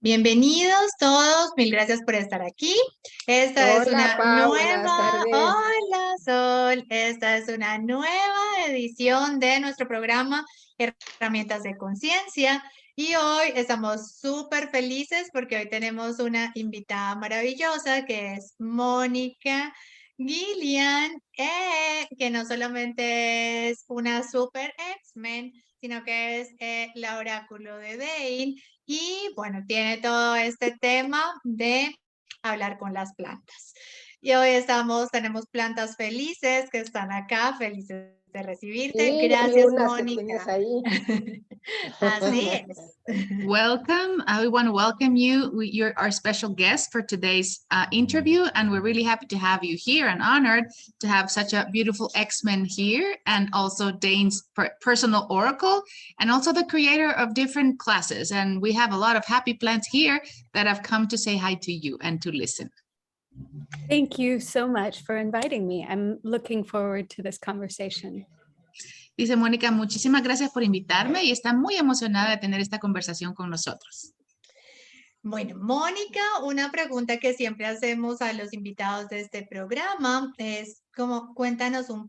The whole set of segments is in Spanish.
Bienvenidos todos, mil gracias por estar aquí. Esta es Hola, una Pau, buenas nueva, tardes. hola Sol, esta es una nueva edición de nuestro programa Herramientas de Conciencia y hoy estamos súper felices porque hoy tenemos una invitada maravillosa que es Mónica Gilliam, que no solamente es una super xmen, sino que es la oráculo de Dain. Y bueno, tiene todo este tema de hablar con las plantas. Y hoy tenemos plantas felices que están acá, felices de recibirte. Sí, ya vi Gracias, unas que tienes Mónica. ahí. Así es. Welcome. We want to welcome you. You're our special guest for today's interview, and we're really happy to have you here and honored to have such a beautiful xmen here, and also Dain's personal oracle, and also the creator of different classes. And we have a lot of happy plants here that have come to say hi to you and to listen. Thank you so much for inviting me. I'm looking forward to this conversation. Dice Mónica, muchísimas gracias por invitarme y está muy emocionada de tener esta conversación con nosotros. Bueno, Mónica, una pregunta que siempre hacemos a los invitados de este programa es como cuéntanos un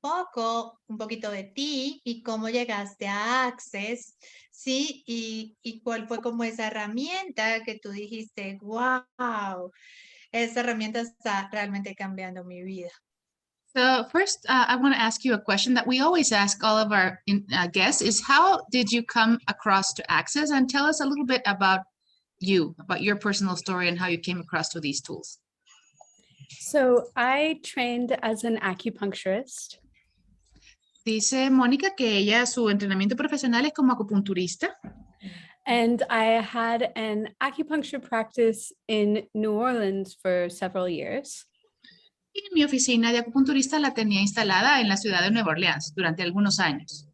poquito de ti y cómo llegaste a Access, ¿sí? Y cuál fue como esa herramienta que tú dijiste, wow, esta herramienta está realmente cambiando mi vida. So first, I want to ask you a question that we always ask all of our guests is how did you come across to Access? And tell us a little bit about you, about your personal story and how you came across to these tools. So I trained as an acupuncturist. Dice Mónica que ella, su entrenamiento profesional es como acupunturista. And I had an acupuncture practice in New Orleans for several years. Y mi oficina de acupunturista la tenía instalada en la ciudad de Nueva Orleans durante algunos años.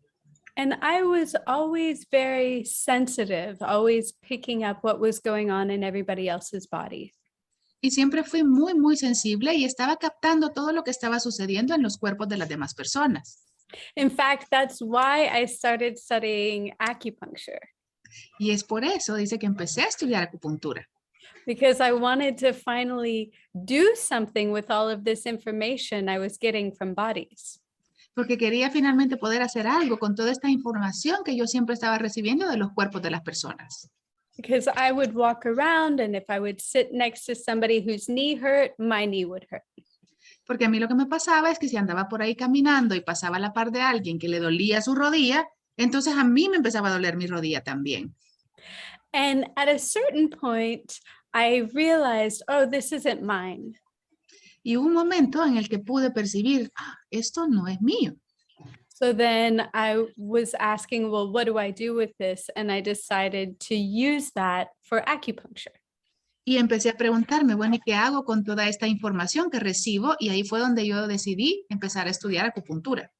And I was always very sensitive, always picking up what was going on in everybody else's body. Y siempre fui muy sensible y estaba captando todo lo que estaba sucediendo en los cuerpos de las demás personas. In fact, that's why I started studying acupuncture. Y es por eso, dice que empecé a estudiar acupuntura. Because I wanted to finally do something with all of this information I was getting from bodies. Porque quería finalmente poder hacer algo con toda esta información que yo siempre estaba recibiendo de los cuerpos de las personas. Because I would walk around and if I would sit next to somebody whose knee hurt, my knee would hurt. Porque a mí lo que me pasaba es que si andaba por ahí caminando y pasaba a la par de alguien que le dolía su rodilla, entonces a mí me empezaba a doler mi rodilla también. And at a certain point, I realized, oh, this isn't mine. Y hubo un momento en el que pude percibir, esto no es mío. So then I was asking, well, what do I do with this? And I decided to use that for acupuncture. Y empecé a preguntarme, bueno, ¿y qué hago con toda esta información que recibo? Y ahí fue donde yo decidí empezar a estudiar acupuntura.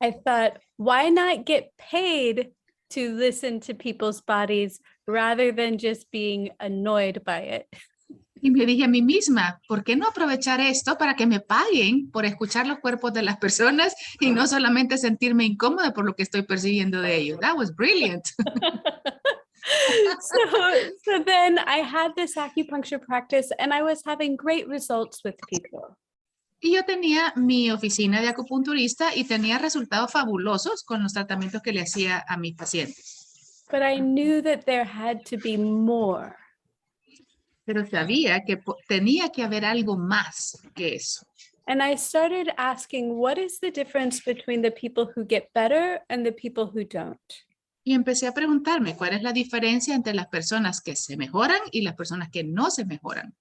I thought, why not get paid to listen to people's bodies rather than just being annoyed by it? Y me dije a mí misma, ¿por qué no aprovechar esto para que me paguen por escuchar los cuerpos de las personas y no solamente sentirme incómoda por lo que estoy percibiendo de ellos? That was brilliant. So then I had this acupuncture practice and I was having great results with people. Y yo tenía mi oficina de acupunturista y tenía resultados fabulosos con los tratamientos que le hacía a mis pacientes. But I knew that there had to be more. Pero sabía que tenía que haber algo más que eso. And I started asking, what is the difference between the people who get better and the people who don't? Y empecé a preguntarme cuál es la diferencia entre las personas que se mejoran y las personas que no se mejoran.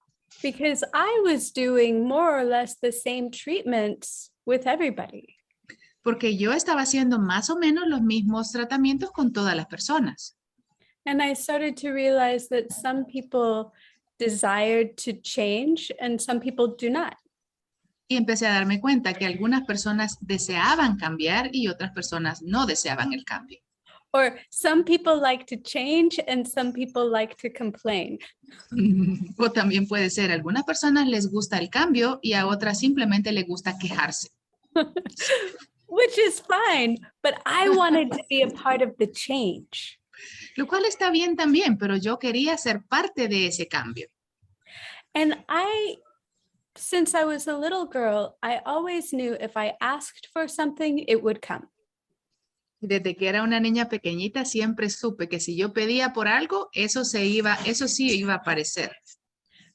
Because I was doing more or less the same treatments with everybody. Porque yo estaba haciendo más o menos los mismos tratamientos con todas las personas. And I started to realize that some people desired to change and some people do not. Y empecé a darme cuenta que algunas personas deseaban cambiar y otras personas no deseaban el cambio. Or some people like to change and some people like to complain. O también puede ser, a algunas personas les gusta el cambio y a otras simplemente les gusta quejarse. Which is fine, but I wanted to be a part of the change. Lo cual está bien también, pero yo quería ser parte de ese cambio. And since I was a little girl, I always knew if I asked for something, it would come. Desde que era una niña pequeñita siempre supe que si yo pedía por algo, eso sí iba a aparecer.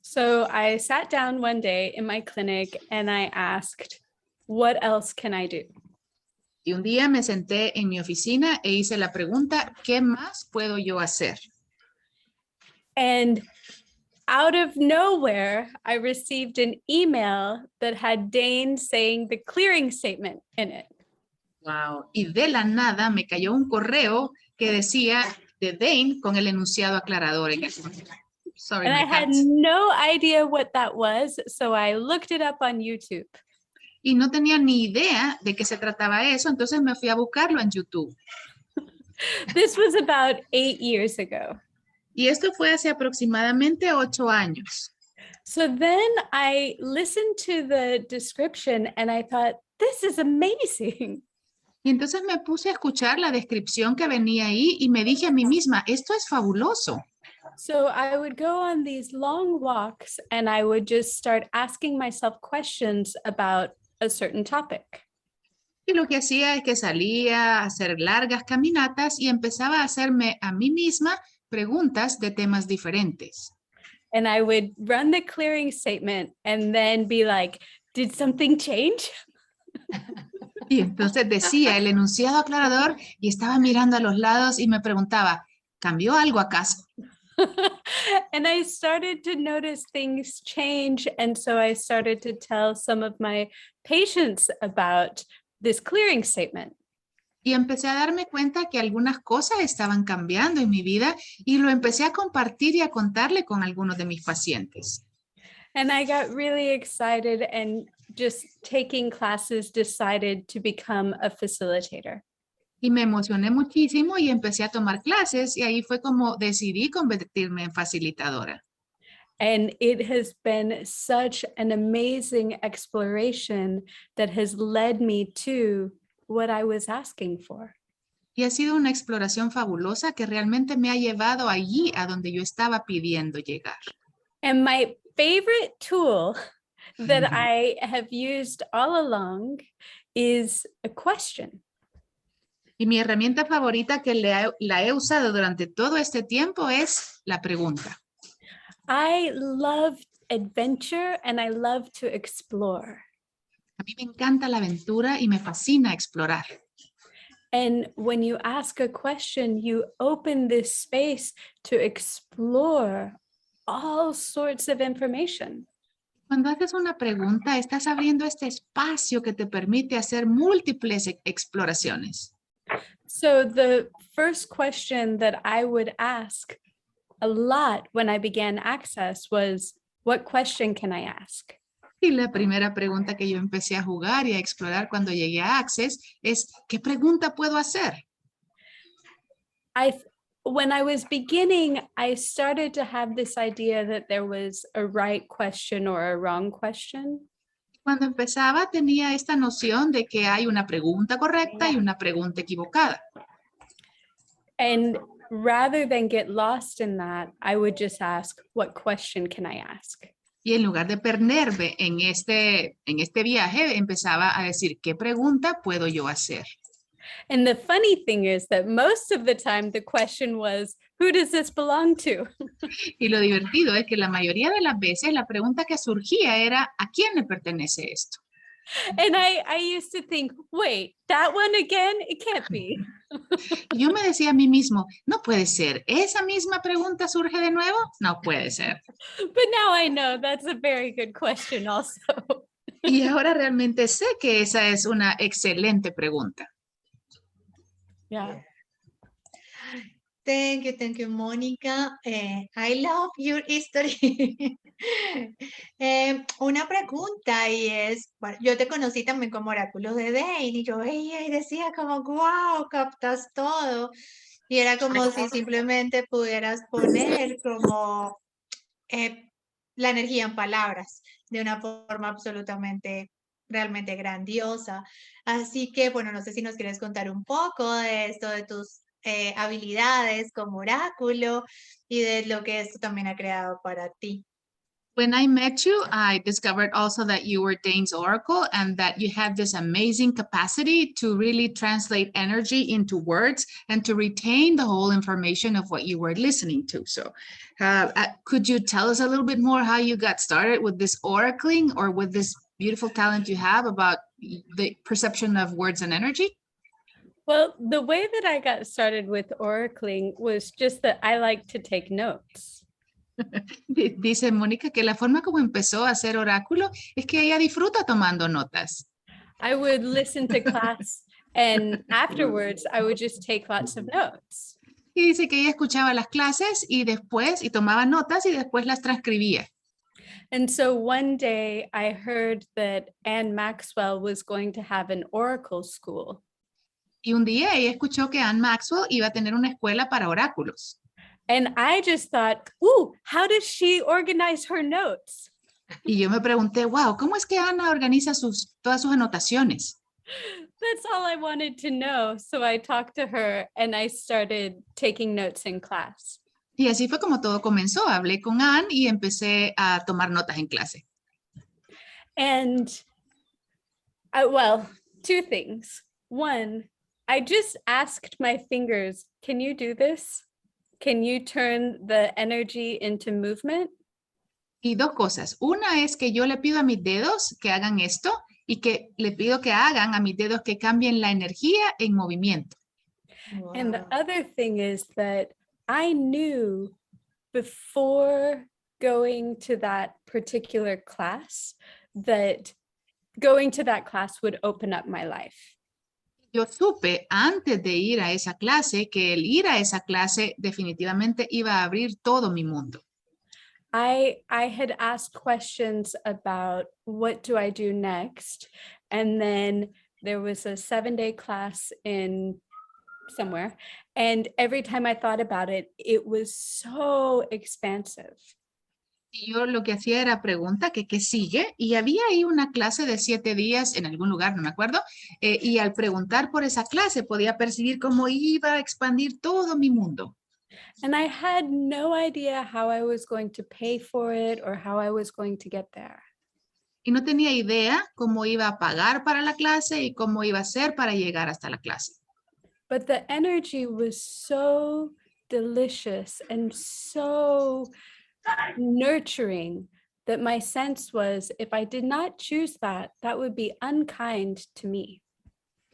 So I sat down one day in my clinic and I asked, what else can I do? Y un día me senté en mi oficina e hice la pregunta, ¿qué más puedo yo hacer? And out of nowhere, I received an email that had Dain saying the clearing statement in it. Wow. Y de la nada me cayó un correo que decía de Dain con el enunciado aclarador. Sorry, And I had no idea what that was, so I looked it up on YouTube. Y no tenía ni idea de qué se trataba eso, entonces me fui a buscarlo en YouTube. This was about 8 years ago. Y esto fue hace aproximadamente 8 años. So then I listened to the description and I thought, this is amazing. Y entonces me puse a escuchar la descripción que venía ahí y me dije a mí misma, esto es fabuloso. So I would go on these long walks and I would just start asking myself questions about a certain topic. Y lo que hacía es que salía a hacer largas caminatas y empezaba a hacerme a mí misma preguntas de temas diferentes. And I would run the clearing statement and then be like, did something change? Y entonces decía el enunciado aclarador y estaba mirando a los lados y me preguntaba, ¿cambió algo acaso? And I started to notice things change. And so I started to tell some of my patients about this clearing statement. Y empecé a darme cuenta que algunas cosas estaban cambiando en mi vida y lo empecé a compartir y a contarle con algunos de mis pacientes. And I got really excited and just taking classes decided to become a facilitator. Y me emocioné muchísimo y empecé a tomar clases y ahí fue como decidí convertirme en facilitadora. And it has been such an amazing exploration that has led me to what I was asking for. Y ha sido una exploración fabulosa que realmente me ha llevado allí a donde yo estaba pidiendo llegar. And my favorite tool that I have used all along is a question. Y mi herramienta favorita que la he usado durante todo este tiempo es la pregunta. I love adventure and I love to explore. A mí me encanta la aventura y me fascina explorar. And when you ask a question, you open this space to explore all sorts of information. Cuando haces una pregunta, estás abriendo este espacio que te permite hacer múltiples exploraciones. So the first question that I would ask a lot when I began Access was, what question can I ask? Y la primera pregunta que yo empecé a jugar y a explorar cuando llegué a Access es, ¿qué pregunta puedo hacer? When I was beginning, I started to have this idea that there was a right question or a wrong question. Cuando empezaba tenía esta noción de que hay una pregunta correcta y una pregunta equivocada. And rather than get lost in that, I would just ask, what question can I ask? Y en lugar de perderme en este viaje, empezaba a decir, ¿qué pregunta puedo yo hacer? And the funny thing is that most of the time the question was, who does this belong to? Y lo divertido es que la mayoría de las veces la pregunta que surgía era, ¿a quién le pertenece esto? And I used to think, wait, that one again? It can't be. Y yo me decía a mí mismo, no puede ser, ¿esa misma pregunta surge de nuevo? No puede ser. But now I know that's a very good question also. Y ahora realmente sé que esa es una excelente pregunta. Yeah. Thank you, Mónica. I love your history. Una pregunta y es, bueno, yo te conocí también como oráculo de Dain y yo veía y decía como, wow, captas todo. Y era como si simplemente pudieras poner como la energía en palabras de una forma absolutamente, realmente grandiosa. Así que, bueno, no sé si nos quieres contar un poco de esto, de tus habilidades como oráculo y de lo que esto también ha creado para ti. When I met you, I discovered also that you were Dain's oracle and that you had this amazing capacity to really translate energy into words and to retain the whole information of what you were listening to. So could you tell us a little bit more how you got started with this oracling or with this beautiful talent you have about the perception of words and energy? Well, the way that I got started with oracling was just that I like to take notes. Dice Mónica que la forma como empezó a hacer oráculo es que ella disfruta tomando notas. I would listen to class and afterwards I would just take lots of notes. Y dice que ella escuchaba las clases y tomaba notas y después las transcribía. And so one day I heard that Anne Maxwell was going to have an oracle school. Y un día ella escuchó que Anne Maxwell iba a tener una escuela para oráculos. And I just thought, ooh, how does she organize her notes? Y yo me pregunté, wow, ¿cómo es que Ana organiza todas sus anotaciones? That's all I wanted to know. So I talked to her and I started taking notes in class. Y así fue como todo comenzó. Hablé con Anne y empecé a tomar notas en clase. And well, two things. One, I just asked my fingers, can you do this? Can you turn the energy into movement? Y dos cosas. Una es que yo le pido a mis dedos que hagan esto y que le pido que hagan a mis dedos que cambien la energía en movimiento. Wow. And the other thing is that I knew before going to that particular class that going to that class would open up my life. Yo supe antes de ir a esa clase que el ir a esa clase definitivamente iba a abrir todo mi mundo. I had asked questions about what do I do next? And then there was a 7-day class in somewhere. And every time I thought about it, it was so expansive. Y yo lo que hacía era pregunta que qué sigue y había ahí una clase de 7 días en algún lugar, no me acuerdo, y al preguntar por esa clase podía percibir cómo iba a expandir todo mi mundo. And I had no idea how I was going to pay for it or how I was going to get there. Y no tenía idea cómo iba a pagar para la clase y cómo iba a ser para llegar hasta la clase. But the energy was so delicious and so nurturing that my sense was if I did not choose that, that would be unkind to me.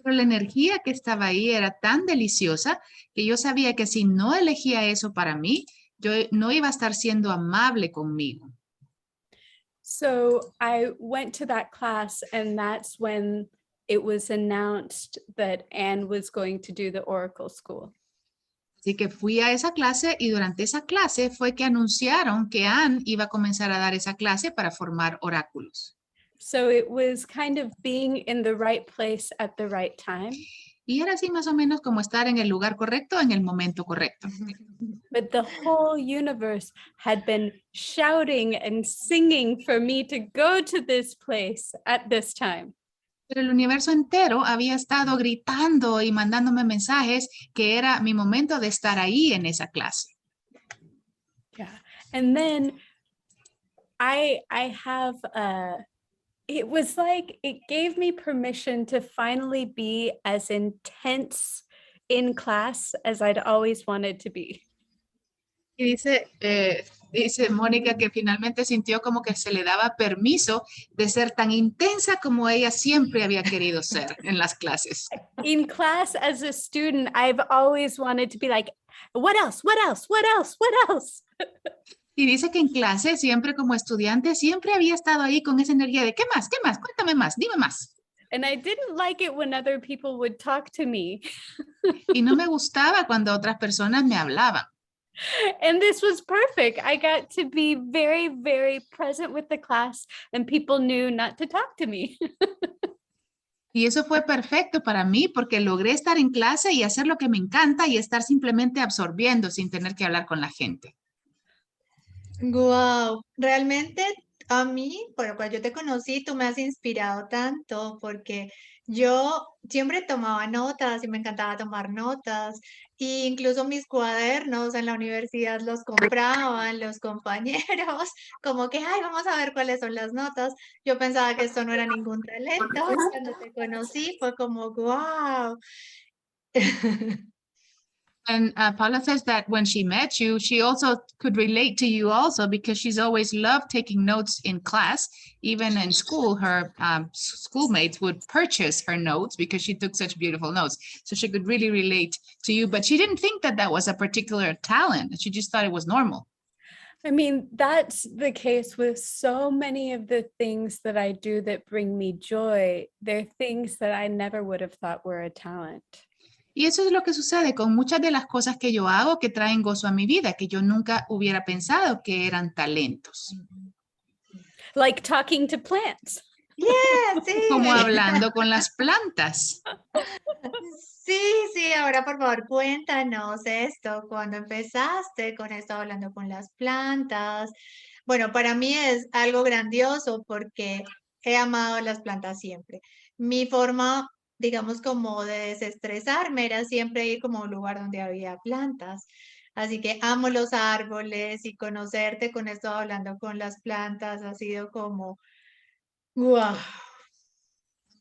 Pero la energía que estaba ahí era tan deliciosa que yo sabía que si no elegía eso para mí, yo no iba a estar siendo amable conmigo. So I went to that class and that's when it was announced that Anne was going to do the Oracle School. Así que fui a esa clase y durante esa clase fue que anunciaron que Anne iba a comenzar a dar esa clase para formar oráculos. So it was kind of being in the right place at the right time. Y era así más o menos como estar en el lugar correcto en el momento correcto. But the whole universe had been shouting and singing for me to go to this place at this time. Pero el universo entero había estado gritando y mandándome mensajes que era mi momento de estar ahí en esa clase. Yeah. And then I have it was like it gave me permission to finally be as intense in class as I'd always wanted to be. Y dice Mónica que finalmente sintió como que se le daba permiso de ser tan intensa como ella siempre había querido ser en las clases. In class as a student, I've always wanted to be like, what else? What else? What else? What else? Y dice que en clase, siempre como estudiante, siempre había estado ahí con esa energía de ¿qué más? ¿Qué más? Cuéntame más, dime más. And I didn't like it when other people would talk to me. Y no me gustaba cuando otras personas me hablaban. And this was perfect. I got to be very, very present with the class and people knew not to talk to me. Y eso fue perfecto para mí porque logré estar en clase y hacer lo que me encanta y estar simplemente absorbiendo sin tener que hablar con la gente. Wow, realmente A mí, por lo cual yo te conocí, tú me has inspirado tanto porque yo siempre tomaba notas y me encantaba tomar notas. E incluso mis cuadernos en la universidad los compraban los compañeros, como que, ay, vamos a ver cuáles son las notas. Yo pensaba que esto no era ningún talento. Cuando te conocí fue como, wow. And Paula says that when she met you, she also could relate to you also because she's always loved taking notes in class. Even in school, her schoolmates would purchase her notes because she took such beautiful notes. So she could really relate to you, but she didn't think that that was a particular talent. She just thought it was normal. I mean, that's the case with so many of the things that I do that bring me joy. They're things that I never would have thought were a talent. Y eso es lo que sucede con muchas de las cosas que yo hago que traen gozo a mi vida, que yo nunca hubiera pensado que eran talentos. Like talking to plants. Yeah, sí. Como hablando con las plantas. Sí, ahora por favor cuéntanos esto, cuando empezaste con esto hablando con las plantas. Bueno, para mí es algo grandioso porque he amado las plantas siempre. Mi forma, digamos, como de desestresarme era siempre ir como a un lugar donde había plantas. Así que amo los árboles y conocerte con esto hablando con las plantas ha sido como, wow.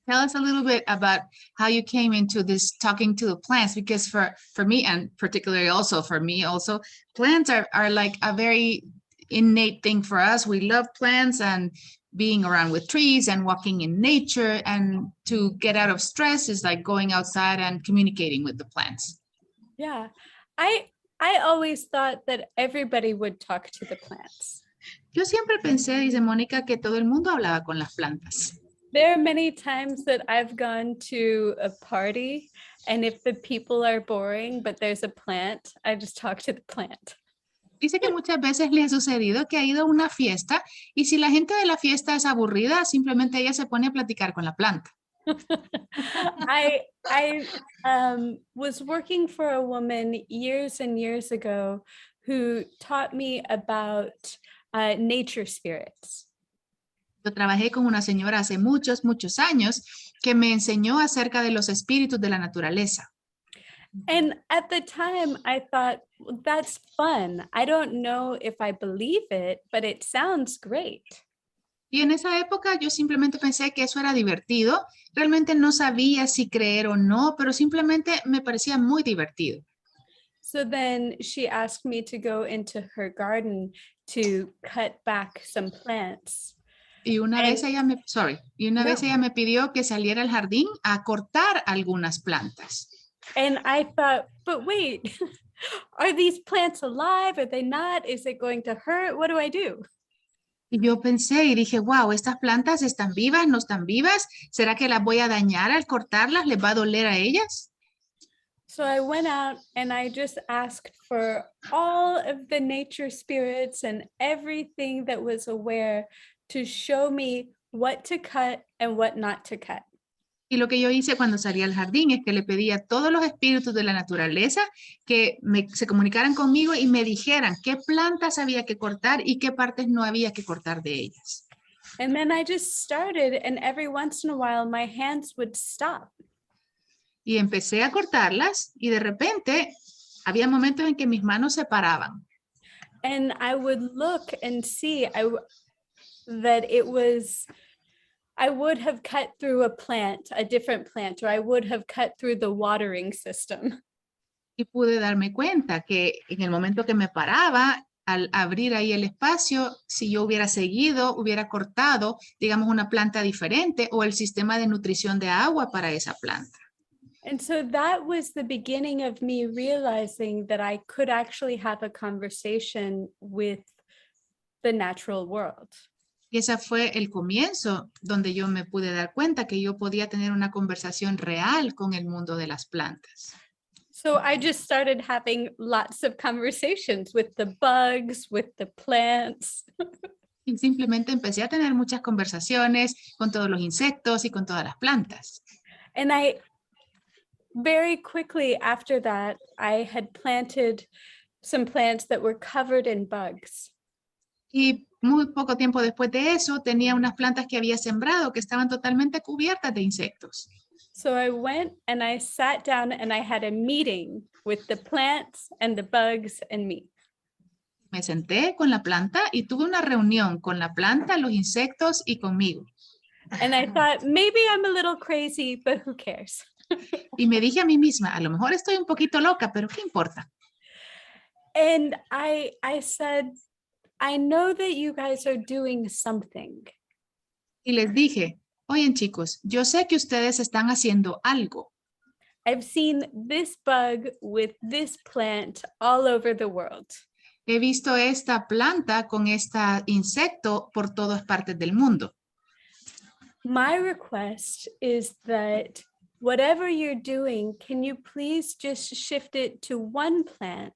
Tell us a little bit about how you came into this talking to the plants, because for me, and particularly also for me also, plants are like a very innate thing for us. We love plants and being around with trees and walking in nature, and to get out of stress is like going outside and communicating with the plants. Yeah, I always thought that everybody would talk to the plants. Yo siempre pensé, dice Mónica, que todo el mundo hablaba con las plantas. There are many times that I've gone to a party, and if the people are boring, but there's a plant, I just talk to the plant. Dice que muchas veces le ha sucedido que ha ido a una fiesta y si la gente de la fiesta es aburrida, simplemente ella se pone a platicar con la planta. I was working for a woman years and years ago who taught me about nature spirits. Yo trabajé con una señora hace muchos años que me enseñó acerca de los espíritus de la naturaleza. And at the time I thought, well, that's fun. I don't know if I believe it, but it sounds great. Y en esa época yo simplemente pensé que eso era divertido. Realmente no sabía si creer o no, pero simplemente me parecía muy divertido. So then she asked me to go into her garden to cut back some plants. Y una vez ella me pidió que saliera al jardín a cortar algunas plantas. And I thought, but wait, are these plants alive? Are they not? Is it going to hurt? What do I do? Y yo pensé y dije, wow, ¿estas plantas están vivas? ¿No están vivas? ¿Será que las voy a dañar al cortarlas? ¿Les va a doler a ellas? So I went out and I just asked for all of the nature spirits and everything that was aware to show me what to cut and what not to cut. Y lo que yo hice cuando salí al jardín es que le pedí a todos los espíritus de la naturaleza que se comunicaran conmigo y me dijeran qué plantas había que cortar y qué partes no había que cortar de ellas. And then I just started, and every once in a while my hands would stop. Y empecé a cortarlas y de repente había momentos en que mis manos se paraban. And I would look and see that it was, I would have cut through a different plant, or I would have cut through the watering system. Y pude darme cuenta que en el momento que me paraba, al abrir ahí el espacio, si yo hubiera seguido, hubiera cortado, digamos, una planta diferente o el sistema de nutrición de agua para esa planta. And so that was the beginning of me realizing that I could actually have a conversation with the natural world. Y ese fue el comienzo donde yo me pude dar cuenta que yo podía tener una conversación real con el mundo de las plantas. So I just started having lots of conversations with the bugs, with the plants. Y simplemente empecé a tener muchas conversaciones con todos los insectos y con todas las plantas. And very quickly after that, I had planted some plants that were covered in bugs. Y Muy poco tiempo después de eso, tenía unas plantas que había sembrado que estaban totalmente cubiertas de insectos. So I went and I sat down and I had a meeting with the plants and the bugs and me. Me senté con la planta y tuve una reunión con la planta, los insectos y conmigo. And I thought, maybe I'm a little crazy, but who cares? Y me dije a mí misma, a lo mejor estoy un poquito loca, pero ¿qué importa? And I said, I know that you guys are doing something. Y les dije, oigan chicos, yo sé que ustedes están haciendo algo. I've seen this bug with this plant all over the world. He visto esta planta con este insecto por todas partes del mundo. My request is that whatever you're doing, can you please just shift it to one plant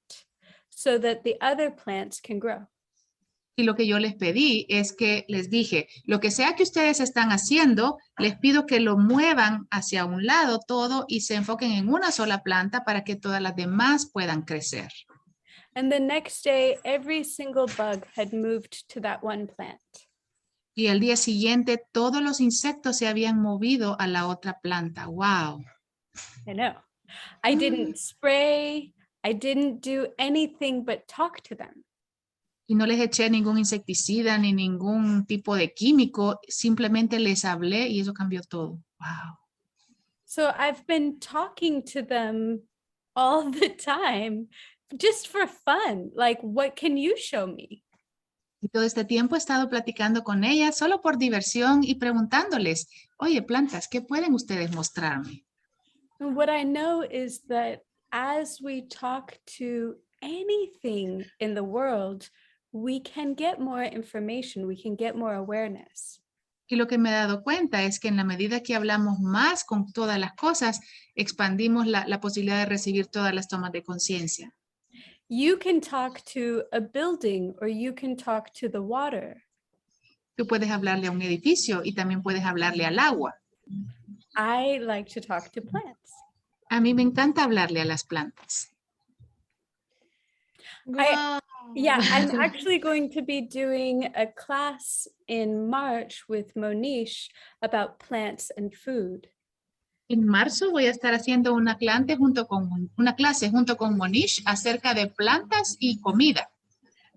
so that the other plants can grow? Y lo que yo les pedí es que les dije, lo que sea que ustedes están haciendo, les pido que lo muevan hacia un lado todo y se enfoquen en una sola planta para que todas las demás puedan crecer. And the next day, every single bug had moved to that one plant. Y al día siguiente, todos los insectos se habían movido a la otra planta. ¡Wow! I know. I didn't spray. I didn't do anything but talk to them. Y no les eché ningún insecticida ni ningún tipo de químico. Simplemente les hablé y eso cambió todo. ¡Wow! So I've been talking to them all the time just for fun. Like, what can you show me? Y todo este tiempo he estado platicando con ellas solo por diversión y preguntándoles, oye, plantas, ¿qué pueden ustedes mostrarme? And what I know is that as we talk to anything in the world, we can get more information, we can get more awareness. Y lo que me he dado cuenta es que en la medida que hablamos más con todas las cosas, expandimos la posibilidad de recibir todas las tomas de conciencia. You can talk to a building or you can talk to the water. Tú puedes hablarle a un edificio y también puedes hablarle al agua. I like to talk to plants. A mí me encanta hablarle a las plantas. Yeah, I'm actually going to be doing a class in March with Monish about plants and food. En marzo voy a estar haciendo una clase junto con Monish acerca de plantas y comida.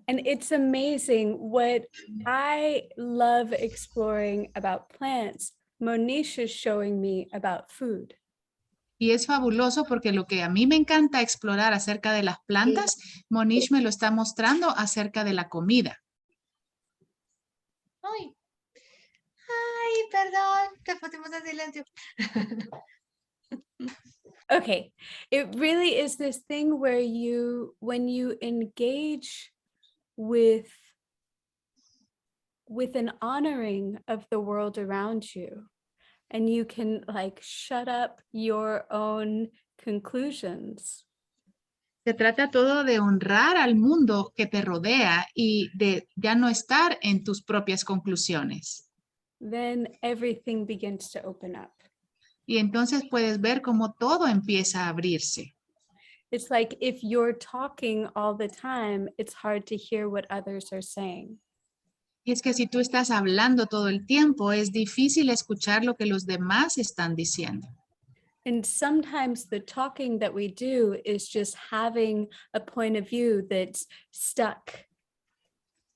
And it's amazing what I love exploring about plants. Monish is showing me about food. Y es fabuloso porque lo que a mí me encanta explorar acerca de las plantas, Monish me lo está mostrando acerca de la comida. Ay, perdón, te pusimos en silencio. Okay, it really is this thing where when you engage with an honoring of the world around you, and you can like shut up your own conclusions. Se trata todo de honrar al mundo que te rodea y de ya no estar en tus propias conclusiones. Then everything begins to open up. Y entonces puedes ver cómo todo empieza a abrirse. It's like if you're talking all the time, it's hard to hear what others are saying. Y es que si tú estás hablando todo el tiempo, es difícil escuchar lo que los demás están diciendo. And sometimes the talking that we do is just having a point of view that's stuck.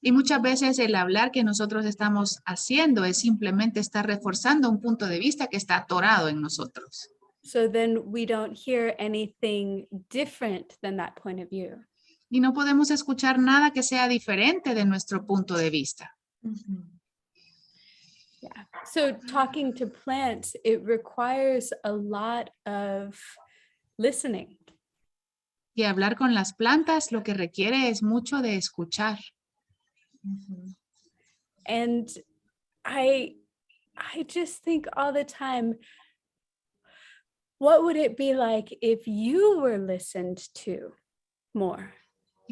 Y muchas veces el hablar que nosotros estamos haciendo es simplemente estar reforzando un punto de vista que está atorado en nosotros. So then we don't hear anything different than that point of view. Y no podemos escuchar nada que sea diferente de nuestro punto de vista. Yeah. So talking to plants, it requires a lot of listening. Y hablar con las plantas lo que requiere es mucho de escuchar. And I just think all the time, what would it be like if you were listened to more?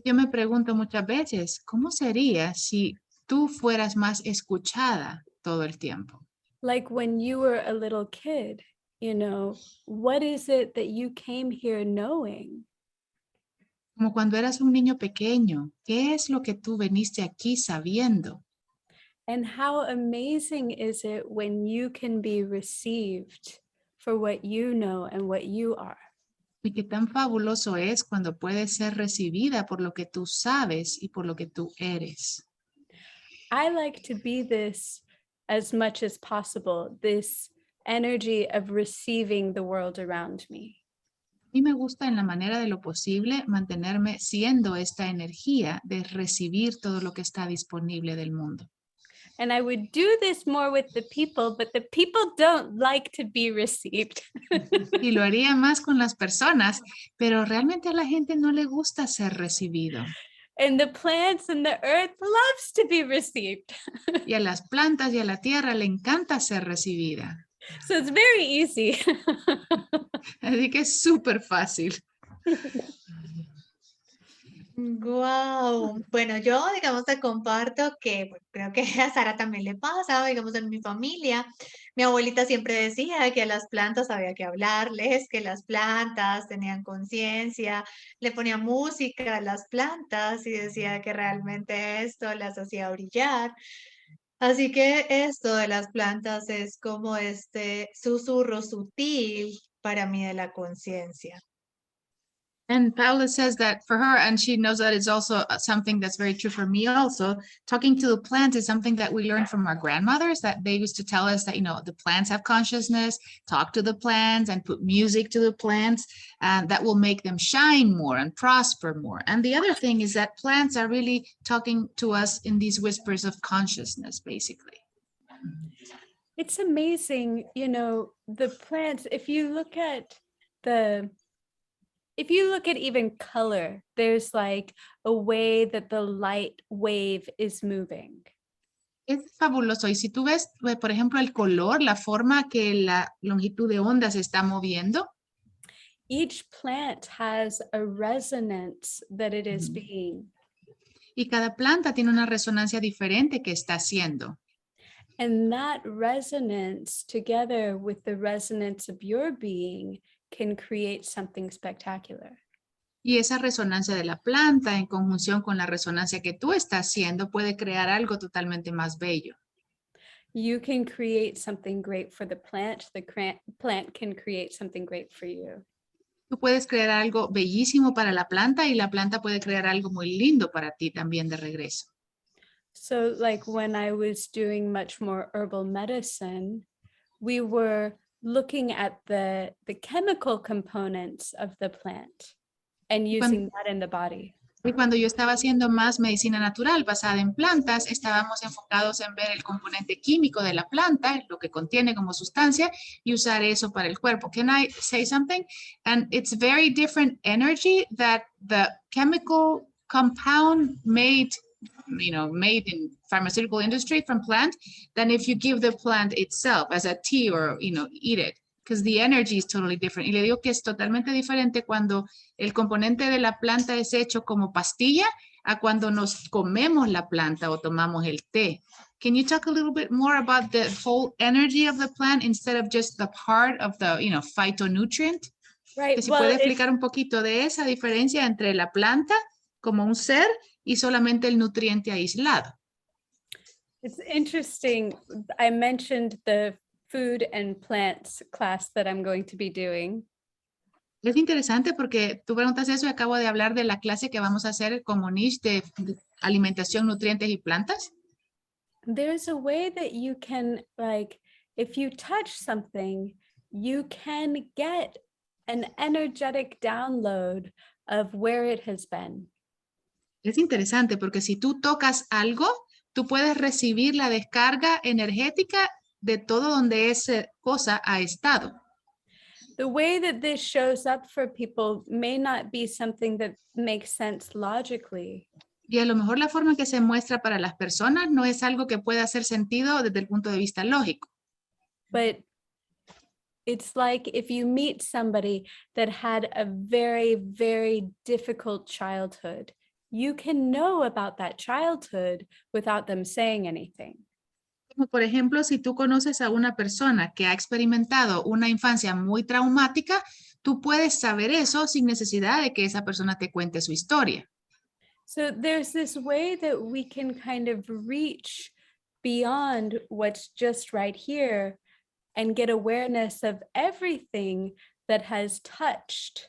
Yo me pregunto muchas veces, ¿cómo sería si tú fueras más escuchada todo el tiempo? Like when you were a little kid, you know, what is it that you came here knowing? Como cuando eras un niño pequeño, ¿qué es lo que tú veniste aquí sabiendo? And how amazing is it when you can be received for what you know and what you are. Y qué tan fabuloso es cuando puedes ser recibida por lo que tú sabes y por lo que tú eres. I like to be this as much as possible, this energy of receiving the world around me. A mí me gusta en la manera de lo posible mantenerme siendo esta energía de recibir todo lo que está disponible del mundo. And I would do this more with the people, but the people don't like to be received. Y lo haría más con las personas, pero realmente a la gente no le gusta ser recibido. And the plants and the earth loves to be received. Y a las plantas y a la tierra le encanta ser recibida. So it's very easy. Así que es súper fácil. Wow. Bueno, yo, digamos, te comparto que bueno, creo que a Sara también le pasa, digamos, en mi familia. Mi abuelita siempre decía que a las plantas había que hablarles, que las plantas tenían conciencia, le ponía música a las plantas y decía que realmente esto las hacía brillar. Así que esto de las plantas es como este susurro sutil para mí de la conciencia. And Paula says that for her, and she knows that it's also something that's very true for me also, talking to the plants is something that we learned from our grandmothers, that they used to tell us that, you know, the plants have consciousness, talk to the plants and put music to the plants, and that will make them shine more and prosper more. And the other thing is that plants are really talking to us in these whispers of consciousness, basically. It's amazing, you know, the plants, if you look at even color, there's like a way that the light wave is moving. Es fabuloso. Y si tú ves, por ejemplo, el color, la forma que la longitud de onda se está moviendo, Each plant has a resonance that it is being. y cada planta tiene una resonancia diferente que está haciendo. And that resonance, together with the resonance of your being, can create something spectacular. Y esa resonancia de la planta en conjunción con la resonancia que tú estás haciendo puede crear algo totalmente más bello. You can create something great for the plant can create something great for you. Tú puedes crear algo bellísimo para la planta y la planta puede crear algo muy lindo para ti también de regreso. So like when I was doing much more herbal medicine, we were looking at the chemical components of the plant and using that in the body. Y cuando yo estaba haciendo más medicina natural basada en plantas, estábamos enfocados en ver el componente químico de la planta, lo que contiene como sustancia, y usar eso para el cuerpo. Can I say something? And it's very different energy that the chemical compound made in pharmaceutical industry from plant than if you give the plant itself as a tea or, eat it. Because the energy is totally different. Y le digo que es totalmente diferente cuando el componente de la planta es hecho como pastilla a cuando nos comemos la planta o tomamos el té. Can you talk a little bit more about the whole energy of the plant instead of just the part of the, phytonutrient? Right. Que si puede explicar un poquito de esa diferencia entre la planta como un ser y solamente el nutriente aislado. It's interesting. I mentioned the food and plants class that I'm going to be doing. Es interesante porque tú preguntas eso y acabo de hablar de la clase que vamos a hacer con Monish de alimentación, nutrientes y plantas. There's a way that you can, like, if you touch something, you can get an energetic download of where it has been. Es interesante porque si tú tocas algo, tú puedes recibir la descarga energética de todo donde esa cosa ha estado. The way that this shows up for people may not be something that makes sense logically. Y a lo mejor la forma que se muestra para las personas no es algo que pueda hacer sentido desde el punto de vista lógico. But it's like if you meet somebody that had a very, very difficult childhood, you can know about that childhood without them saying anything. Como por ejemplo, si tú conoces a una persona que ha experimentado una infancia muy traumática, tú puedes saber eso sin necesidad de que esa persona te cuente su historia. So there's this way that we can kind of reach beyond what's just right here and get awareness of everything that has touched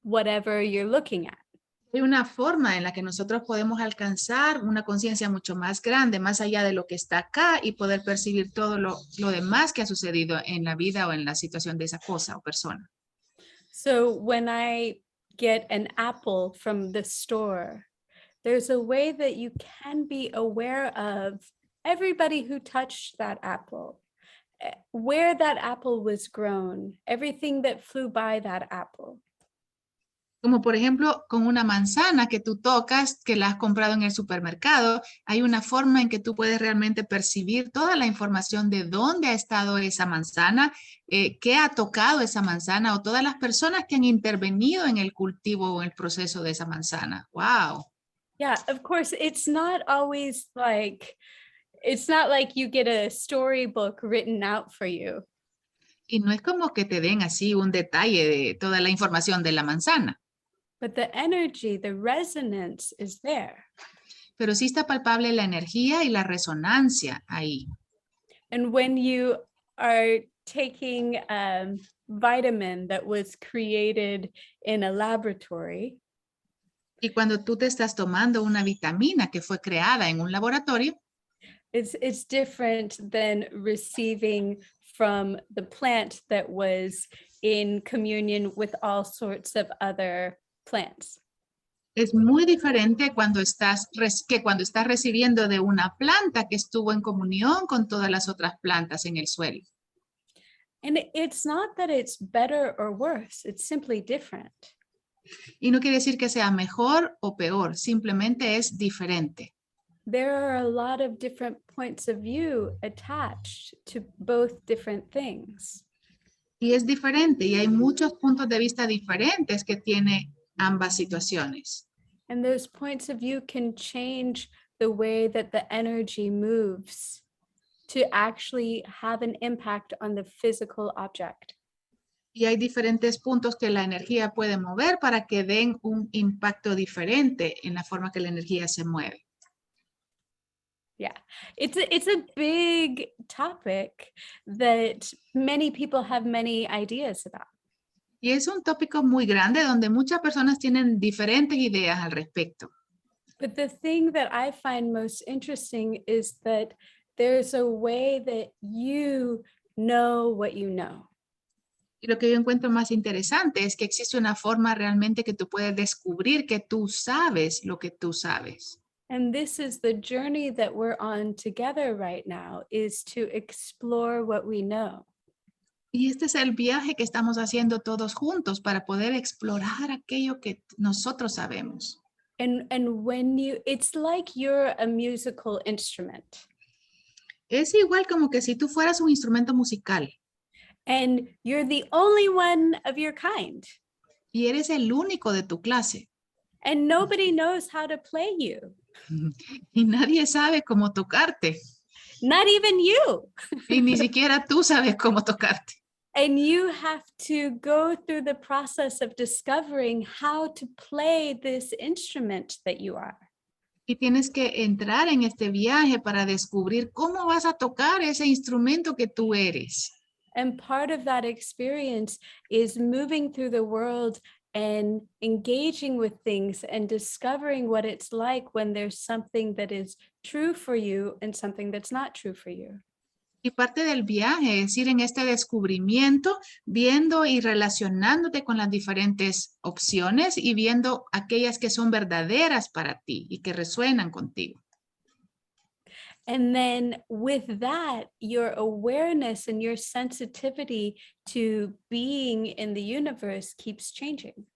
whatever you're looking at. Hay una forma en la que nosotros podemos alcanzar una conciencia mucho más grande, más allá de lo que está acá y poder percibir todo lo demás que ha sucedido en la vida o en la situación de esa cosa o persona. So when I get an apple from the store, there's a way that you can be aware of everybody who touched that apple, where that apple was grown, everything that flew by that apple. Como por ejemplo, con una manzana que tú tocas, que la has comprado en el supermercado, hay una forma en que tú puedes realmente percibir toda la información de dónde ha estado esa manzana, qué ha tocado esa manzana o todas las personas que han intervenido en el cultivo o en el proceso de esa manzana. ¡Wow! Yeah, of course, it's not always like, it's not like you get a storybook written out for you. Y no es como que te den así un detalle de toda la información de la manzana. But the energy, the resonance is there. Pero sí está palpable la energía y la resonancia ahí. And when you are taking vitamin that was created in a laboratory, Y cuando tú te estás tomando una vitamina que fue creada en un laboratorio, it's different than receiving from the plant that was in communion with all sorts of other plants. es muy diferente cuando estás recibiendo de una planta que estuvo en comunión con todas las otras plantas en el suelo. And it's not that it's better or worse, it's simply different. Y no quiere decir que sea mejor o peor, simplemente es diferente. There are a lot of different points of view attached to both different things. Y es diferente y hay muchos puntos de vista diferentes que tiene ambas situaciones. And those points of view can change the way that the energy moves to actually have an impact on the physical object. Y hay diferentes puntos que la energía puede mover para que den un impacto diferente en la forma que la energía se mueve. Yeah, it's a big topic that many people have many ideas about. Y es un tópico muy grande donde muchas personas tienen diferentes ideas al respecto. But the thing that I find most interesting is that there's a way that you know what you know. Y lo que yo encuentro más interesante es que existe una forma realmente que tú puedes descubrir que tú sabes lo que tú sabes. And this is the journey that we're on together right now, is to explore what we know. Y este es el viaje que estamos haciendo todos juntos para poder explorar aquello que nosotros sabemos. And when it's like you're a musical instrument. Es igual como que si tú fueras un instrumento musical. And you're the only one of your kind. Y eres el único de tu clase. And nobody knows how to play you. Y nadie sabe cómo tocarte. Not even you. Y ni siquiera tú sabes cómo tocarte. And you have to go through the process of discovering how to play this instrument that you are. Y tienes que entrar en este viaje para descubrir cómo vas a tocar ese instrumento que tú eres. And part of that experience is moving through the world and engaging with things and discovering what it's like when there's something that is true for you and something that's not true for you. Y parte del viaje es ir en este descubrimiento, viendo y relacionándote con las diferentes opciones y viendo aquellas que son verdaderas para ti y que resuenan contigo. And then with that, your awareness and your sensitivity to being in the universe keeps changing.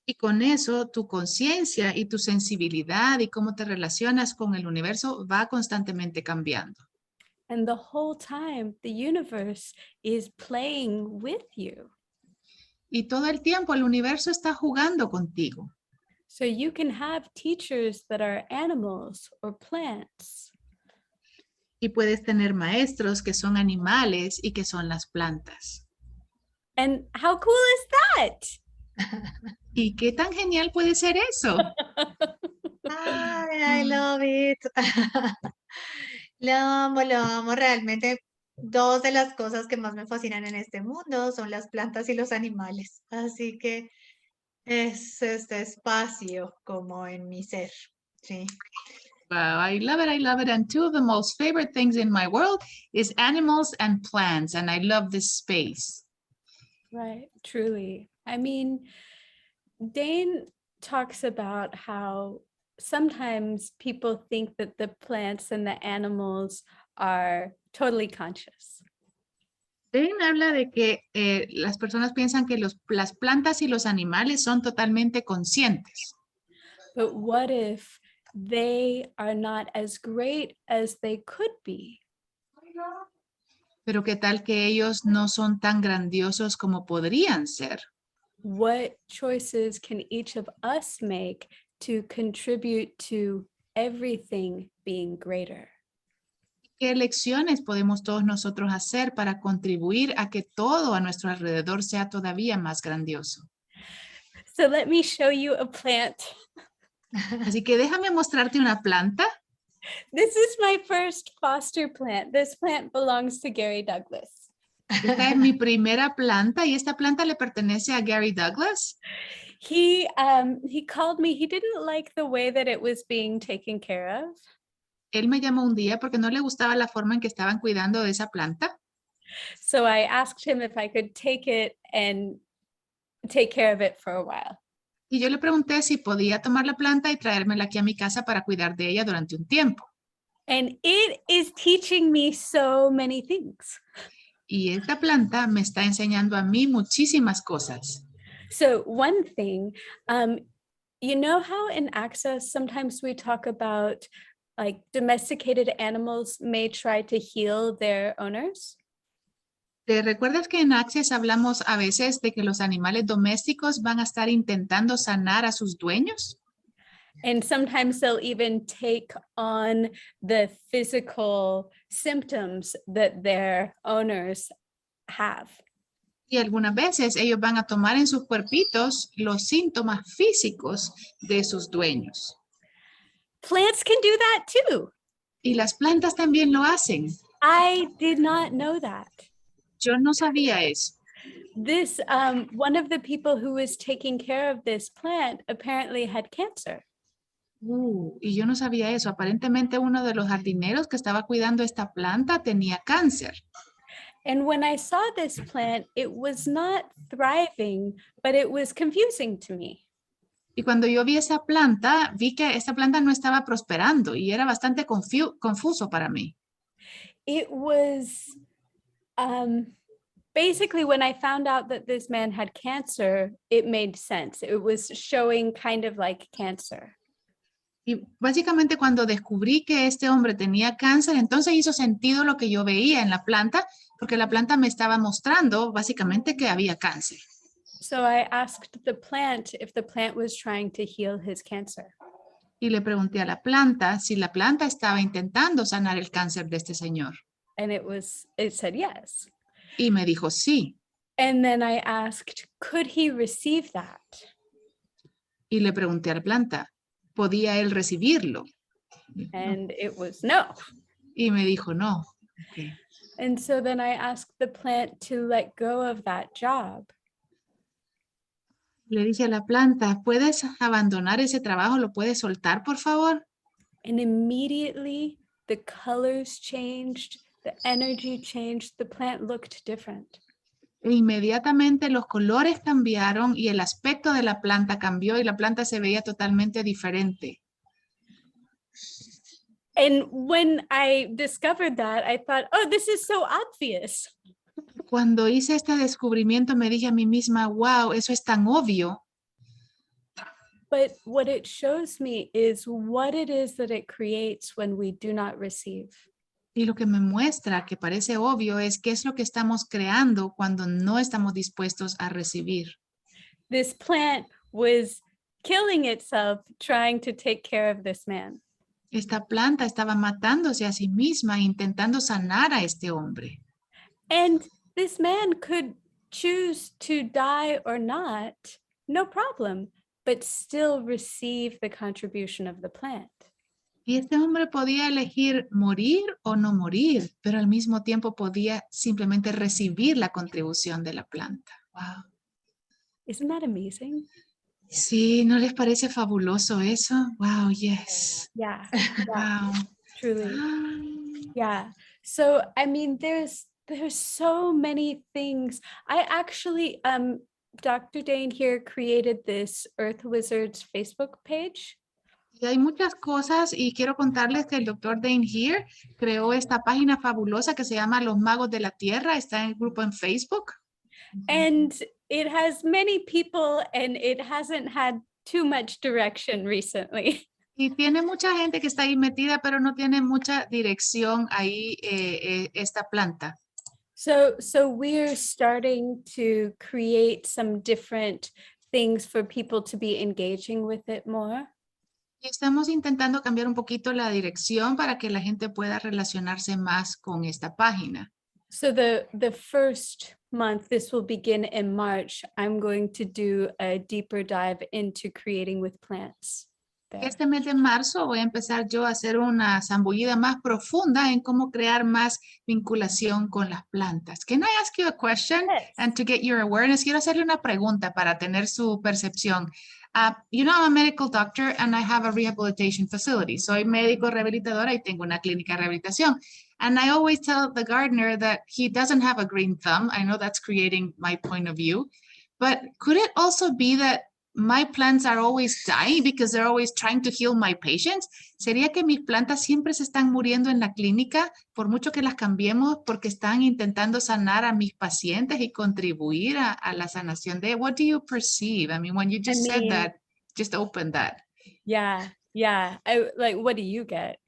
Y con eso, tu conciencia y tu sensibilidad y cómo te relacionas con el universo va constantemente cambiando. And the whole time, the universe is playing with you. Y todo el tiempo el universo está jugando contigo. So you can have teachers that are animals or plants. Y puedes tener maestros que son animales y que son las plantas. And how cool is that? ¿Y qué tan genial puede ser eso? Ay, I love it. Lo amo, lo amo. Realmente, dos de las cosas que más me fascinan en este mundo son las plantas y los animales. Así que es este espacio como en mi ser. Sí. Wow, I love it. I love it. And two of the most favorite things in my world is animals and plants. And I love this space. Right, truly. I mean, Dain talks about how sometimes people think that the plants and the animals are totally conscious. Dain habla de que las personas piensan que las plantas y los animales son totalmente conscientes. But what if they are not as great as they could be? Pero qué tal que ellos no son tan grandiosos como podrían ser. What choices can each of us make to contribute to everything being greater? ¿Qué elecciones podemos todos nosotros hacer para contribuir a que todo a nuestro alrededor sea todavía más grandioso? So let me show you a plant. Así que déjame mostrarte una planta. This is my first foster plant. This plant belongs to Gary Douglas. Esta es mi primera planta y esta planta le pertenece a Gary Douglas. He called me. He didn't like the way that it was being taken care of. Él me llamó un día porque no le gustaba la forma en que estaban cuidando de esa planta. So I asked him if I could take it and take care of it for a while. Y yo le pregunté si podía tomar la planta y traérmela aquí a mi casa para cuidar de ella durante un tiempo. And it is teaching me so many things. Y esta planta me está enseñando a mí muchísimas cosas. So one thing, you know how in Access sometimes we talk about like domesticated animals may try to heal their owners? ¿Te recuerdas que en Access hablamos a veces de que los animales domésticos van a estar intentando sanar a sus dueños? And sometimes they'll even take on the physical symptoms that their owners have. Y algunas veces ellos van a tomar en sus cuerpitos los síntomas físicos de sus dueños. Plants can do that too. Y las plantas también lo hacen. I did not know that. Yo no sabía eso. This, one of the people who was taking care of this plant apparently had cancer. Y yo no sabía eso. Aparentemente uno de los jardineros que estaba cuidando esta planta tenía cáncer. And when I saw this plant, it was not thriving, but it was confusing to me. Y cuando yo vi esa planta, vi que esta planta no estaba prosperando y era bastante confuso para mí. It was basically when I found out that this man had cancer, it made sense. It was showing kind of like cancer. Y básicamente cuando descubrí que este hombre tenía cáncer, entonces hizo sentido lo que yo veía en la planta, porque la planta me estaba mostrando básicamente que había cáncer. So I asked the plant if the plant was trying to heal his cancer. Y le pregunté a la planta si la planta estaba intentando sanar el cáncer de este señor. And it said yes. Y me dijo sí. And then I asked, could he receive that? Y le pregunté a la planta, ¿podía él recibirlo? And it was no. Y me dijo no. Okay. And so then I asked the plant to let go of that job. Le dije a la planta, ¿puedes abandonar ese trabajo? ¿Lo puedes soltar, por favor? And immediately the colors changed, the energy changed, the plant looked different. E inmediatamente los colores cambiaron y el aspecto de la planta cambió y la planta se veía totalmente diferente. And when I discovered that, I thought, oh, this is so obvious. Cuando hice este descubrimiento me dije a mí misma, wow, eso es tan obvio. But what it shows me is what it is that it creates when we do not receive. Y lo que me muestra que parece obvio es qué es lo que estamos creando cuando no estamos dispuestos a recibir. This plant was killing itself trying to take care of this man. Esta planta estaba matándose a sí misma intentando sanar a este hombre. And this man could choose to die or not, no problem, but still receive the contribution of the plant. Y este hombre podía elegir morir o no morir, pero al mismo tiempo podía simplemente recibir la contribución de la planta. Wow. Isn't that amazing? Sí, ¿no les parece fabuloso eso? Wow, yes. Yeah, Wow. truly. Yeah. So, I mean, there's so many things. I actually, Dr. Dain Heer created this Earth Wizards Facebook page. Y hay muchas cosas y quiero contarles que el doctor Dain Heer creó esta página fabulosa que se llama Los Magos de la Tierra. Está en el grupo en Facebook. And it has many people and it hasn't had too much direction recently. Y tiene mucha gente que está ahí metida, pero no tiene mucha dirección ahí esta planta. So we're starting to create some different things for people to be engaging with it more. Y estamos intentando cambiar un poquito la dirección para que la gente pueda relacionarse más con esta página. So the first month, this will begin in March, I'm going to do a deeper dive into creating with plants. There. Este mes de marzo voy a empezar yo a hacer una zambullida más profunda en cómo crear más vinculación con las plantas. Can I ask you a question? Yes. And to get your awareness, quiero hacerle una pregunta para tener su percepción. You know, I'm a medical doctor and I have a rehabilitation facility. Soy médico rehabilitadora y tengo una clínica de rehabilitación. And I always tell the gardener that he doesn't have a green thumb. I know that's creating my point of view. But could it also be that my plants are always dying because they're always trying to heal my patients? ¿Sería que mis plantas siempre se están muriendo en la clínica por mucho que las cambiemos porque están intentando sanar a mis pacientes y contribuir a la sanación de? What do you perceive? I mean, when you just said that, just open that. Yeah. Like, what do you get?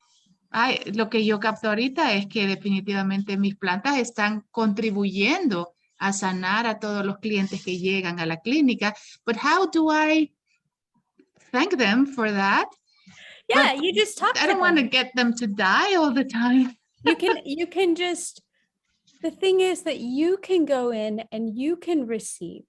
Lo que yo capto ahorita es que definitivamente mis plantas están contribuyendo a sanar a todos los clientes que llegan a la clínica. But how do I thank them for that? Yeah, But you just talk to them. I don't want to get them to die all the time. You can just, the thing is that you can go in and you can receive.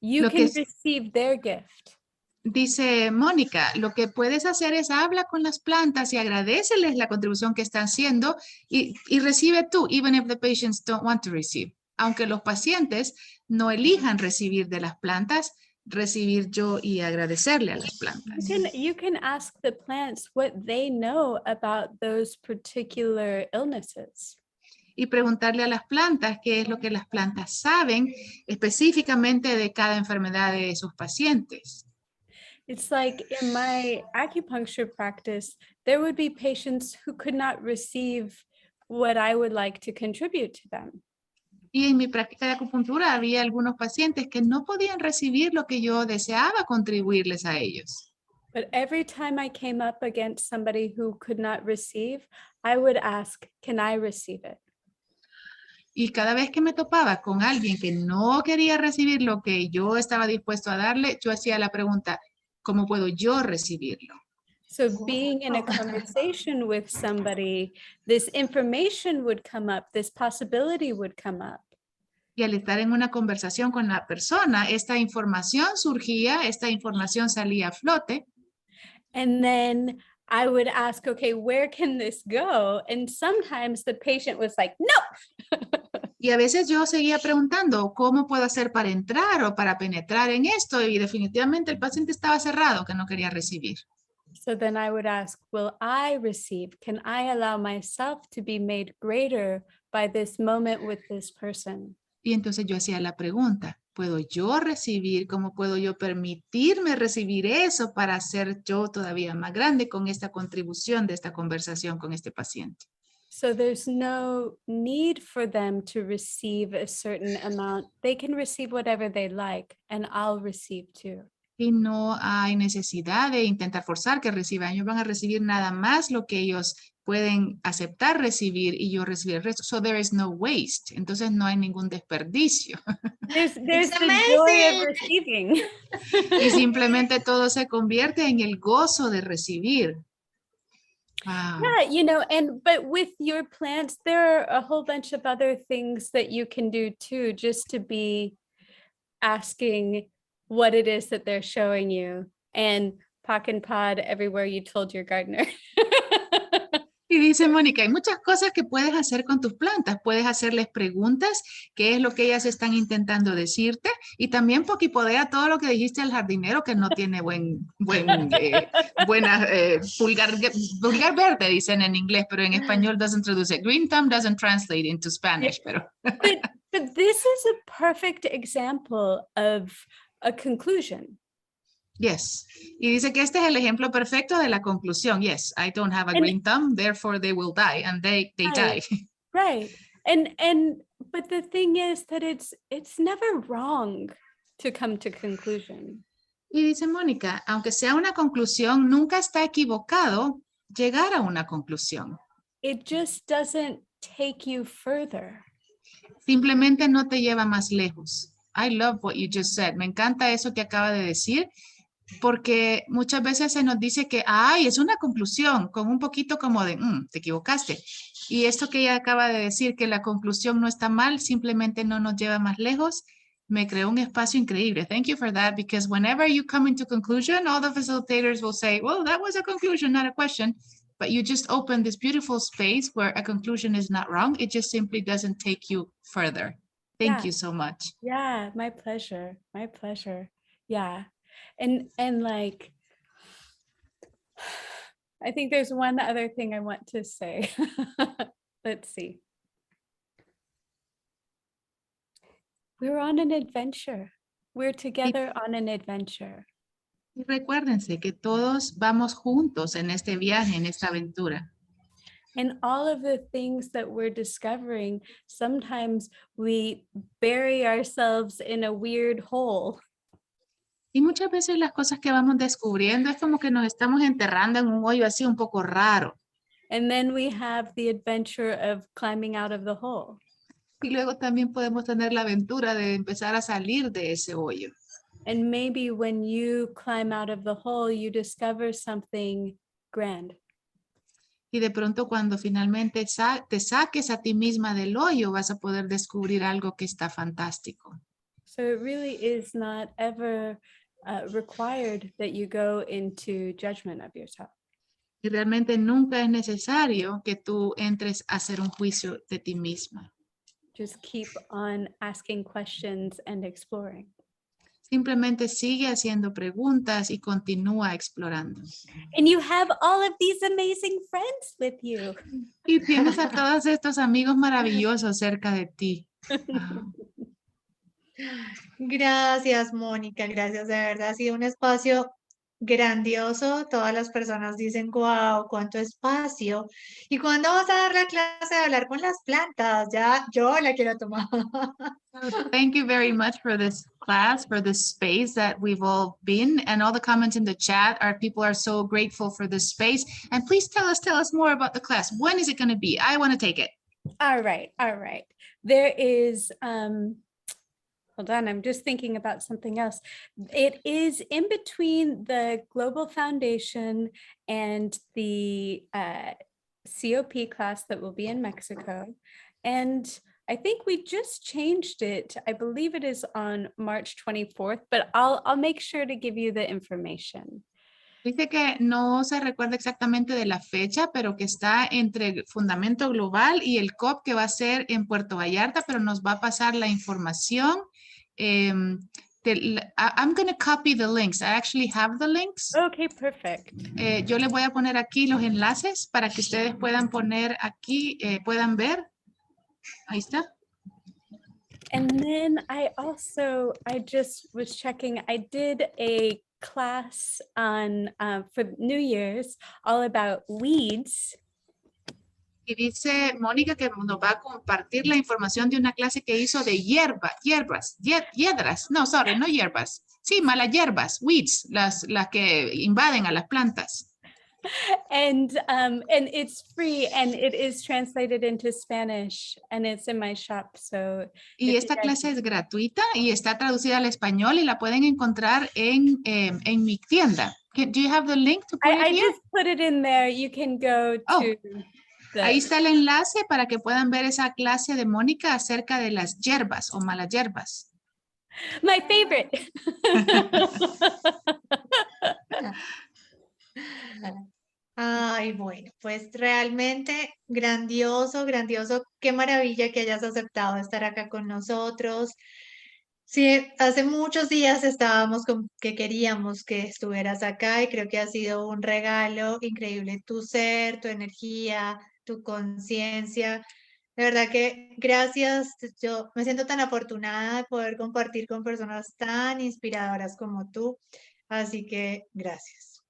You can receive their gift. Dice Mónica, lo que puedes hacer es habla con las plantas y agradeceles la contribución que están haciendo y recibe tú, even if the patients don't want to receive. Aunque los pacientes no elijan recibir de las plantas, recibir yo y agradecerle a las plantas. You can ask the plants what they know about those particular illnesses. Y preguntarle a las plantas qué es lo que las plantas saben específicamente de cada enfermedad de sus pacientes. It's like in my acupuncture practice, there would be patients who could not receive what I would like to contribute to them. Y en mi práctica de acupuntura había algunos pacientes que no podían recibir lo que yo deseaba contribuirles a ellos. But every time I came up against somebody who could not receive, I would ask, can I receive it? Y cada vez que me topaba con alguien que no quería recibir lo que yo estaba dispuesto a darle, yo hacía la pregunta, ¿cómo puedo yo recibirlo? So being in a conversation with somebody, this information would come up, this possibility would come up. Y al estar en una conversación con la persona, esta información surgía, esta información salía a flote. And then I would ask, okay, where can this go? And sometimes the patient was like, no. Y a veces yo seguía preguntando, ¿cómo puedo hacer para entrar o para penetrar en esto? Y definitivamente el paciente estaba cerrado, que no quería recibir. So then I would ask, will I receive? Can I allow myself to be made greater by this moment with this person? Y entonces yo hacía la pregunta, ¿puedo yo recibir? ¿Cómo puedo yo permitirme recibir eso para ser yo todavía más grande con esta contribución de esta conversación con este paciente? So there's no need for them to receive a certain amount. They can receive whatever they like, and I'll receive too. Y no hay necesidad de intentar forzar que reciban. Ellos van a recibir nada más lo que ellos pueden aceptar recibir y yo recibir el resto. So there is no waste. Entonces no hay ningún desperdicio. There's the joy of receiving. Y simplemente todo se convierte en el gozo de recibir. Wow. Yeah, you know, but with your plants, there are a whole bunch of other things that you can do too, just to be asking what it is that they're showing you. And pock and pod everywhere you told your gardener. Y dice Mónica, hay muchas cosas que puedes hacer con tus plantas. Puedes hacerles preguntas, qué es lo que ellas están intentando decirte, y también pokipodea todo lo que dijiste al jardinero que no tiene buena pulgar verde, dicen en inglés, pero en español doesn't traduce. Green thumb doesn't translate into Spanish, pero. But this is a perfect example of a conclusion. Yes. Y dice que este es el ejemplo perfecto de la conclusión. Yes, I don't have a green thumb, therefore they will die, and they die. Right. But the thing is that it's never wrong to come to conclusion. Y dice Mónica, aunque sea una conclusión, nunca está equivocado llegar a una conclusión. It just doesn't take you further. Simplemente no te lleva más lejos. I love what you just said. Me encanta eso que acaba de decir, porque muchas veces se nos dice que, ay, es una conclusión, con un poquito como de, te equivocaste. Y esto que ella acaba de decir, que la conclusión no está mal, simplemente no nos lleva más lejos, me creó un espacio increíble. Thank you for that, because whenever you come into conclusion, all the facilitators will say, well, that was a conclusion, not a question. But you just open this beautiful space where a conclusion is not wrong. It just simply doesn't take you further. Thank you so much. Yeah, my pleasure. My pleasure. Yeah. And like, I think there's one other thing I want to say. Let's see. We're on an adventure. We're together on an adventure. Y recuérdense que todos vamos juntos en este viaje, en esta aventura. And all of the things that we're discovering, sometimes we bury ourselves in a weird hole. Y muchas veces las cosas que vamos descubriendo es como que nos estamos enterrando en un hoyo así un poco raro. And then we have the adventure of climbing out of the hole. Y luego también podemos tener la aventura de empezar a salir de ese hoyo. And maybe when you climb out of the hole, you discover something grand. Y de pronto cuando finalmente te saques a ti misma del hoyo, vas a poder descubrir algo que está fantástico. So it really is not ever required that you go into judgment of yourself. Y realmente nunca es necesario que tú entres a hacer un juicio de ti misma. Just keep on asking questions and exploring. Simplemente sigue haciendo preguntas y continúa explorando. And you have all of these amazing friends with you. Y tienes a todos estos amigos maravillosos cerca de ti. Gracias, Mónica, gracias, de verdad ha sido un espacio grandioso. Todas las personas dicen, wow, cuánto espacio. ¿Y cuándo vas a dar la clase de hablar con las plantas? Ya, yo la quiero tomar. Thank you very much for this class, for this space that we've all been, and all the comments in the chat. Our people are so grateful for this space. And please tell us more about the class. When is it going to be? I want to take it. All right. There is, hold on, I'm just thinking about something else. It is in between the Global Foundation and the COP class that will be in Mexico. And I think we just changed it. I believe it is on March 24th, but I'll make sure to give you the information. Dice que no se recuerda exactamente de la fecha, pero que está entre el Fundamento Global y el COP que va a ser en Puerto Vallarta, pero nos va a pasar la información. I'm going to copy the links. I actually have the links. Okay, perfect. Yo les voy a poner aquí los enlaces para que ustedes puedan poner aquí, puedan ver. Ahí está. And then I just was checking, I did a class on for New Year's all about weeds. Y dice Mónica que nos va a compartir la información de una clase que hizo de hierbas. Sí, malas hierbas, weeds, las que invaden a las plantas. And it's free and it is translated into Spanish and it's in my shop. So y esta clase es gratuita y está traducida al español y la pueden encontrar en mi tienda. Do you have the link to put it I here? just put it in there. You can go to Ahí está el enlace para que puedan ver esa clase de Mónica acerca de las hierbas o malas hierbas. My favorite. Ay, bueno, pues realmente grandioso, grandioso. Qué maravilla que hayas aceptado estar acá con nosotros. Sí, hace muchos días estábamos con que queríamos que estuvieras acá y creo que ha sido un regalo increíble tu ser, tu energía, tu conciencia. De verdad que gracias. Yo me siento tan afortunada de poder compartir con personas tan inspiradoras como tú. Así que gracias.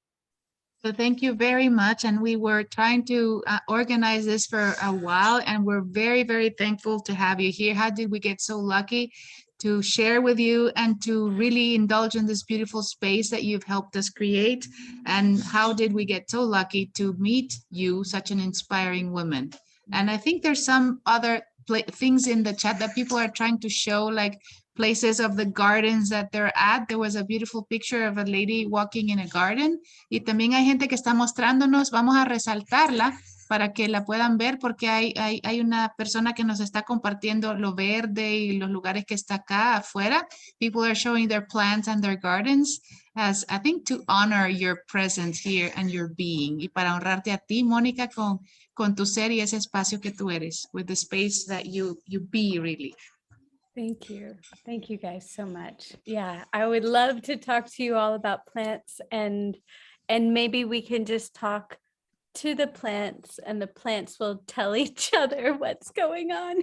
So thank you very much. And we were trying to organize this for a while, and we're very, very thankful to have you here. How did we get so lucky to share with you and to really indulge in this beautiful space that you've helped us create? And how did we get so lucky to meet you, such an inspiring woman? And I think there's some other things in the chat that people are trying to show, like places of the gardens that they're at. There was a beautiful picture of a lady walking in a garden. Y también hay gente que está mostrándonos, vamos a resaltarla para que la puedan ver, porque hay una persona que nos está compartiendo lo verde y los lugares que está acá afuera. People are showing their plants and their gardens, as I think to honor your presence here and your being. Y para honrarte a ti, Mónica, con tu ser y ese espacio que tú eres, with the space that you be really. Thank you. Thank you guys so much. Yeah, I would love to talk to you all about plants, and maybe we can just talk to the plants and the plants will tell each other what's going on.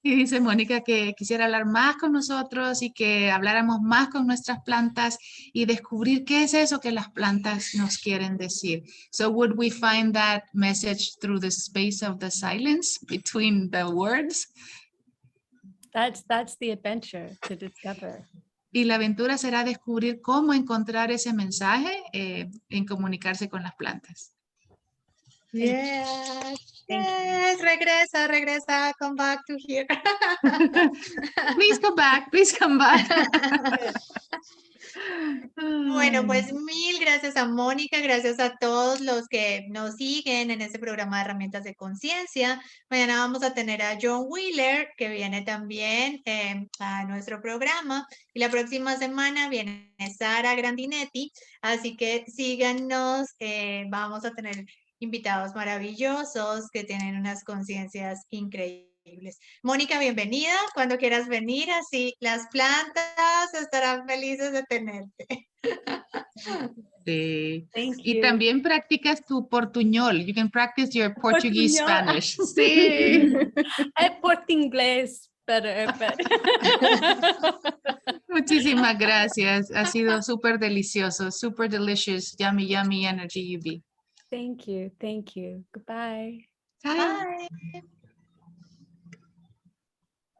Y dice Mónica que quisiera hablar más con nosotros y que habláramos más con nuestras plantas y descubrir qué es eso que las plantas nos quieren decir. So would we find that message through the space of the silence between the words? That's the adventure, to discover. Y la aventura será descubrir cómo encontrar ese mensaje en comunicarse con las plantas. Yes, yes, regresa, come back to here. Please come back. Bueno, pues mil gracias a Mónica, gracias a todos los que nos siguen en este programa de herramientas de conciencia. Mañana vamos a tener a John Wheeler, que viene también a nuestro programa. Y la próxima semana viene Sara Grandinetti. Así que síganos, vamos a tener invitados maravillosos que tienen unas conciencias increíbles. Mónica, bienvenida. Cuando quieras venir, así las plantas estarán felices de tenerte. Sí. Thank Y you. también practicas tu portuñol. You can practice your Portuguese Portuñol. Spanish. Sí. Portugués, but Muchísimas gracias. Ha sido súper delicioso, súper delicious, yummy, yummy energy you be. Thank you. Thank you. Goodbye. Bye. Bye.